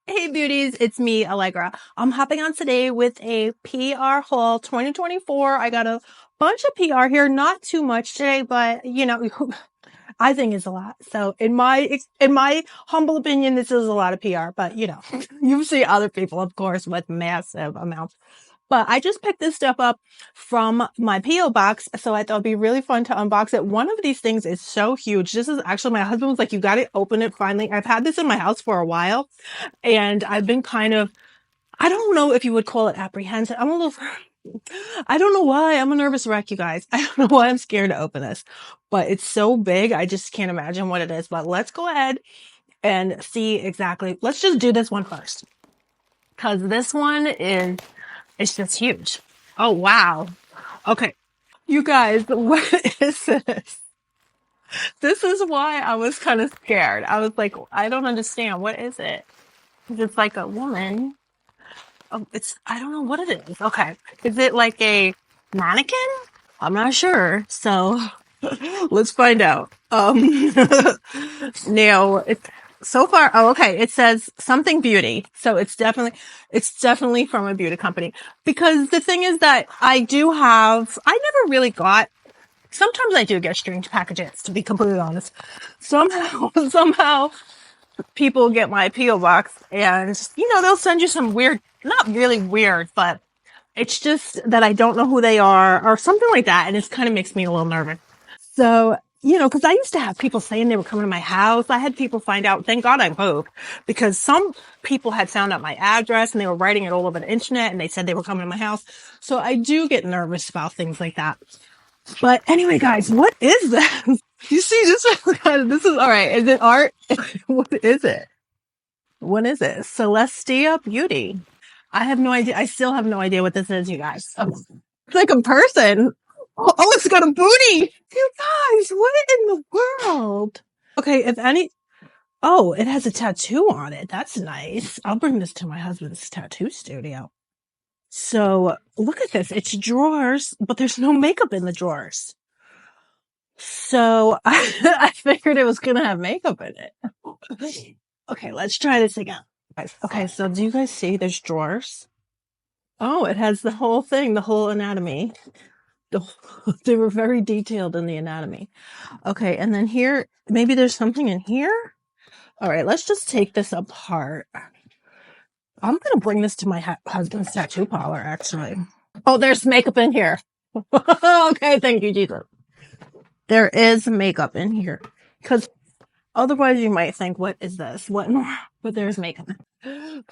Hey beauties, it's me, Allegra. I'm hopping on today with a PR haul 2024. I got a bunch of PR here, not too much today, but you know, I think it's a lot. So in my humble opinion, this is a lot of PR, but you know, you see other people, of course, with massive amounts. But I just picked this stuff up from my P.O. box, so I thought it'd be really fun to unbox it. One of these things is so huge. This is actually, my husband was like, you got to open it finally. I've had this in my house for a while, and I've been kind of, I don't know if you would call it apprehensive. I'm a little, I don't know why. I'm a nervous wreck, you guys. I don't know why I'm scared to open this, but it's so big. I just can't imagine what it is. But let's go ahead and see exactly. Let's just do this one first, because this one is, it's just huge. Oh, wow. Okay. You guys, what is this? This is why I was kind of scared. I was like, I don't understand. What is it? It's like a woman. Oh, I don't know what it is. Okay. Is it like a mannequin? I'm not sure. So let's find out. Now it's so far. Oh, okay. It says something beauty. So it's definitely from a beauty company, because the thing is that I never really got, sometimes I do get strange packages, to be completely honest. Somehow people get my P.O. box and, you know, they'll send you some weird, not really weird, but it's just that I don't know who they are or something like that. And it kind of makes me a little nervous. So, you know, because I used to have people saying they were coming to my house. I had people find out, thank God I moved, because some people had found out my address and they were writing it all over the internet and they said they were coming to my house. So I do get nervous about things like that. But anyway, guys, what is that? You see, this is all right. Is it art? What is it? What is it? Celestia Beauty. I have no idea. I still have no idea what this is, you guys. Oh, it's like a person. Oh, it's got a booty. You guys, what in the world? Okay, if any. Oh, it has a tattoo on it. That's nice. I'll bring this to my husband's tattoo studio. So look at this. It's drawers, but there's no makeup in the drawers. So I figured it was gonna have makeup in it. Okay, let's try this again. Okay, so do you guys see there's drawers? Oh, it has the whole thing, the whole anatomy. They were very detailed in the anatomy. Okay, and then here, maybe there's something in here? All right, let's just take this apart. I'm going to bring this to my husband's tattoo parlor, actually. Oh, there's makeup in here. Okay, thank you, Jesus. There is makeup in here. Because otherwise you might think, what is this? What? But there's makeup.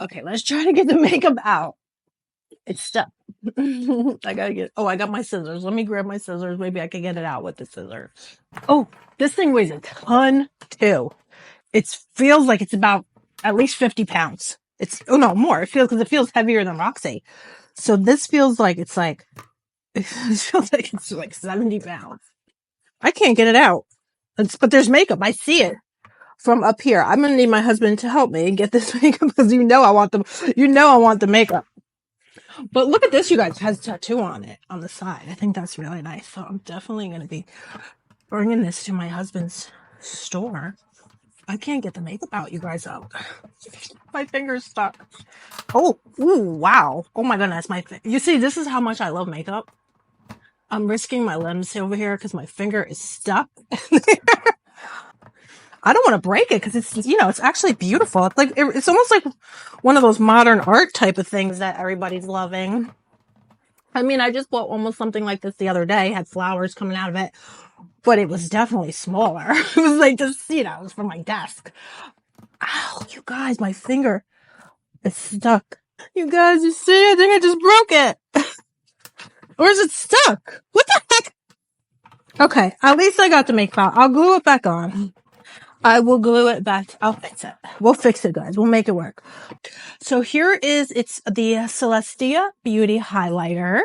Okay, let's try to get the makeup out. It's stuck. I got my scissors. Let me grab my scissors. Maybe I can get it out with the scissors. Oh, this thing weighs a ton too. It feels like it's about at least 50 pounds. Oh no, more. Because it feels heavier than Roxy. So this feels like it feels like it's like 70 pounds. I can't get it out. But there's makeup. I see it from up here. I'm going to need my husband to help me get this makeup, because I want the makeup. But look at this, you guys. It has a tattoo on it on the side. I think that's really nice. So I'm definitely going to be bringing this to my husband's store. I can't get the makeup out, you guys. Out. My finger's stuck. Oh, ooh, wow. Oh my goodness. You see, this is how much I love makeup. I'm risking my limbs over here because my finger is stuck. I don't want to break it because it's actually beautiful. It's like, it's almost like one of those modern art type of things that everybody's loving. I mean, I just bought almost something like this the other day, had flowers coming out of it, but it was definitely smaller. It was like just, it was from my desk. Ow, you guys, my finger is stuck. You guys, you see, I think I just broke it. Or is it stuck? What the heck? Okay, at least I got the makeup out. I'll glue it back on. I will glue it back. I'll fix it. We'll fix it, guys. We'll make it work. So here it's the Celestia Beauty Highlighter.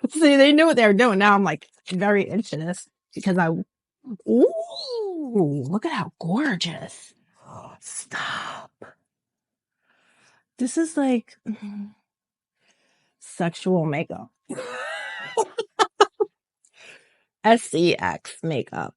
See, they knew what they were doing. Now I'm like very into this because ooh, look at how gorgeous. Oh, stop. This is like sexual makeup. SEX makeup.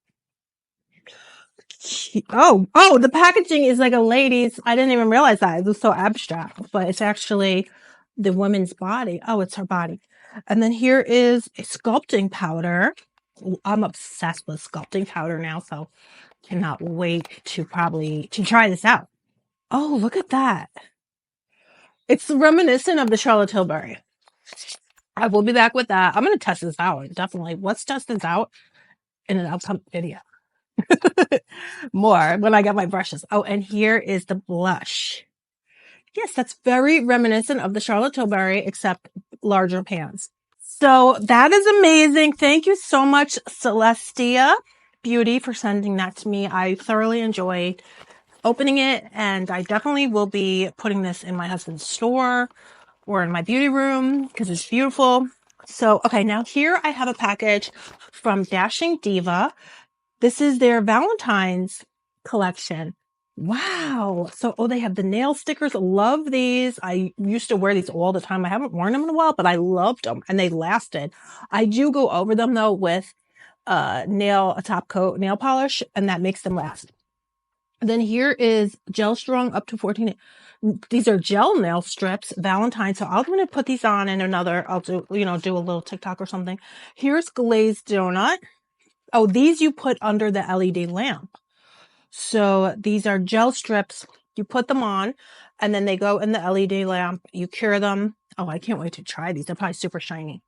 Oh, the packaging is like a lady's. I didn't even realize that. It was so abstract, but it's actually the woman's body. Oh, it's her body. And then here is a sculpting powder. I'm obsessed with sculpting powder now, so cannot wait to try this out. Oh, look at that. It's reminiscent of the Charlotte Tilbury. I will be back with that. I'm going to test this out. Definitely. Let's test this out in an upcoming video. More when I get my brushes. Oh, and here is the blush. Yes, that's very reminiscent of the Charlotte Tilbury, except larger pans. So that is amazing. Thank you so much, Celestia Beauty, for sending that to me. I thoroughly enjoyed opening it, and I definitely will be putting this in my husband's store or in my beauty room because it's beautiful. So, okay, now here I have a package from Dashing Diva. This is their Valentine's collection. Wow. So, they have the nail stickers. Love these. I used to wear these all the time. I haven't worn them in a while, but I loved them and they lasted. I do go over them though with a top coat nail polish, and that makes them last. Then here is Gel Strong up to 14. These are gel nail strips, Valentine. So I'm going to put these on in another. I'll do a little TikTok or something. Here's Glazed Donut. Oh, these you put under the LED lamp. So these are gel strips. You put them on and then they go in the LED lamp. You cure them. Oh, I can't wait to try these. They're probably super shiny.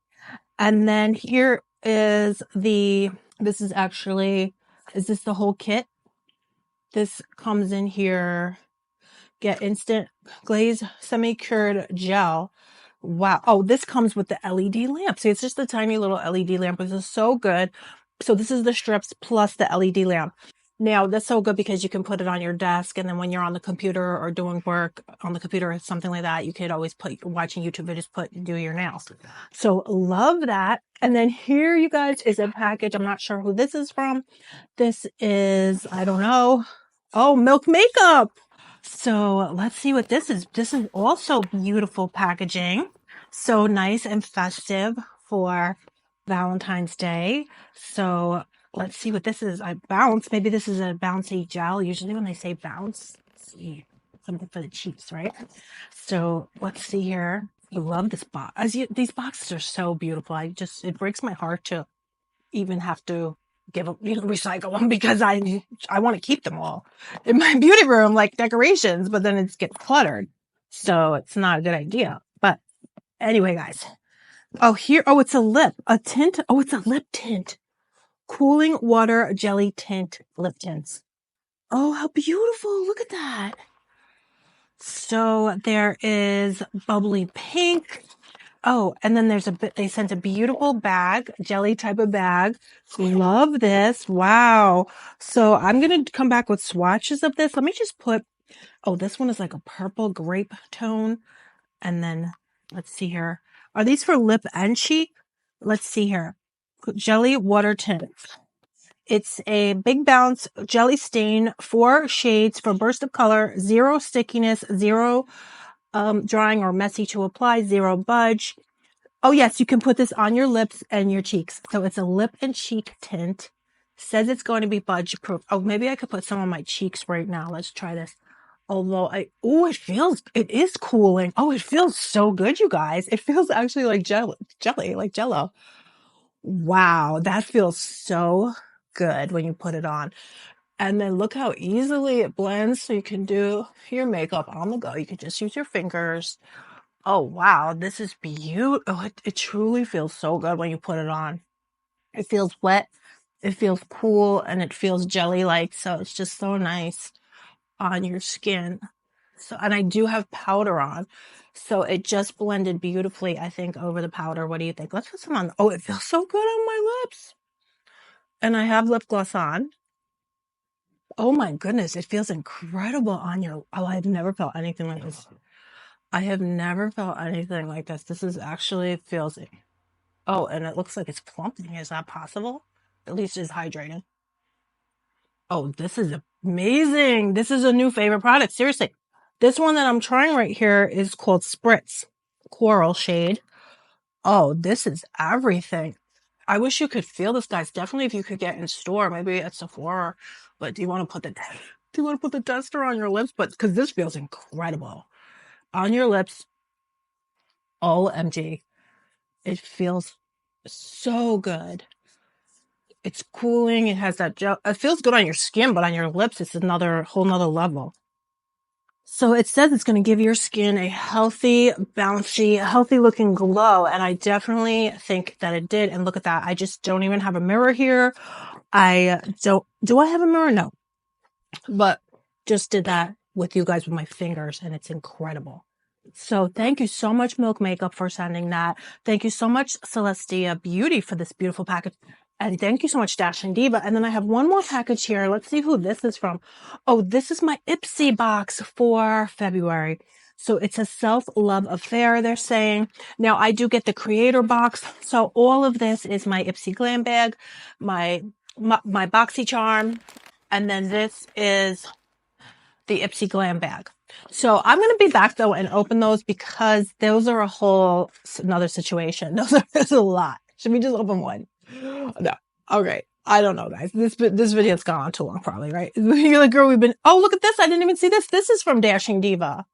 And then here is this is this the whole kit? This comes in here. Get instant glaze semi-cured gel. Wow. Oh, this comes with the LED lamp. See, it's just a tiny little LED lamp. This is so good. So this is the strips plus the LED lamp. Now, that's so good because you can put it on your desk, and then when you're on the computer or doing work on the computer or something like that, you could always watching YouTube videos, do your nails. So love that. And then here, you guys, is a package. I'm not sure who this is from. This is, I don't know. Oh, Milk Makeup. So let's see what this is. This is also beautiful packaging. So nice and festive for Valentine's Day. So let's see what this is. Maybe this is a bouncy gel. Usually when they say bounce, let's see, something for the cheeks, right? So let's see here. I love this box. These boxes are so beautiful. It breaks my heart to even have to recycle them because I want to keep them all in my beauty room like decorations, but then it gets cluttered. So it's not a good idea. But anyway, guys. It's a tint. Oh, it's a lip tint. Cooling water jelly tint lip tints. Oh, how beautiful. Look at that. So there is bubbly pink. Oh, and then they sent a beautiful bag, jelly type of bag. Love this. Wow. So I'm going to come back with swatches of this. Let me just this one is like a purple grape tone. And then let's see here. Are these for lip and cheek? Let's see here. Jelly water tint. It's a big bounce jelly stain, 4 shades for burst of color, 0 stickiness, 0 drying or messy to apply, 0 budge. Oh yes, you can put this on your lips and your cheeks. So it's a lip and cheek tint. Says it's going to be budge proof. Oh, maybe I could put some on my cheeks right now. Let's try this. Although it is cooling. Oh, it feels so good, you guys. It feels actually like jelly, like Jello. Wow, that feels so good when you put it on. And then look how easily it blends. So you can do your makeup on the go. You can just use your fingers. Oh, wow. This is beautiful. Oh, it truly feels so good when you put it on. It feels wet. It feels cool and it feels jelly-like. So it's just so nice on your skin. So, and I do have powder on. So it just blended beautifully, I think, over the powder. What do you think? Let's put some on. Oh, it feels so good on my lips. And I have lip gloss on. Oh my goodness. It feels incredible on I've never felt anything like this. I have never felt anything like this. This is actually feels. Oh, and it looks like it's plumping. Is that possible? At least it's hydrating. Oh, this is amazing. This is a new favorite product. Seriously. This one that I'm trying right here is called Spritz Coral Shade. Oh, this is everything. I wish you could feel this, guys. Definitely if you could get in store, maybe at Sephora But do you want to put the tester on your lips? But because this feels incredible on your lips. OMG, it feels so good. It's cooling. It has that gel. It feels good on your skin, but on your lips, it's whole nother level. So it says it's going to give your skin a healthy, bouncy, healthy looking glow. And I definitely think that it did. And look at that. I just don't even have a mirror here. Do I have a mirror? No, but just did that with you guys with my fingers and it's incredible. So thank you so much, Milk Makeup, for sending that. Thank you so much, Celestia Beauty, for this beautiful package. And thank you so much, Dashing Diva. And then I have one more package here. Let's see who this is from. Oh, this is my Ipsy box for February. So it's a self-love affair, they're saying. Now, I do get the creator box. So all of this is my Ipsy glam bag, my boxy charm. And then this is the Ipsy glam bag. So I'm going to be back though and open those because those are another situation. There's a lot. Should we just open one? No. Okay. I don't know, guys. This video's gone on too long, probably, right? You're like, girl, oh, look at this. I didn't even see this. This is from Dashing Diva.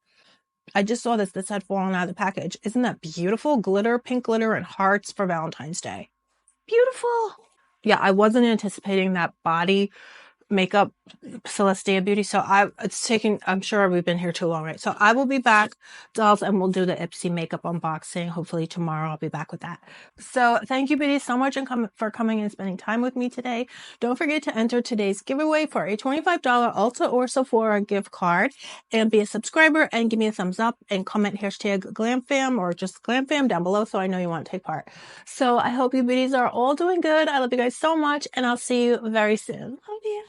I just saw this. This had fallen out of the package. Isn't that beautiful? Glitter, pink glitter, and hearts for Valentine's Day. Beautiful. Yeah, I wasn't anticipating that body makeup Celestia Beauty. So I'm sure we've been here too long, right? So I will be back, dolls, and we'll do the Ipsy makeup unboxing. Hopefully tomorrow I'll be back with that. So thank you, beauty, so much for coming and spending time with me today. Don't forget to enter today's giveaway for a $25 Ulta or Sephora gift card, and be a subscriber and give me a thumbs up and comment hashtag GlamFam or just GlamFam down below so I know you want to take part. So I hope you beauties are all doing good. I love you guys so much, and I'll see you very soon. Love you.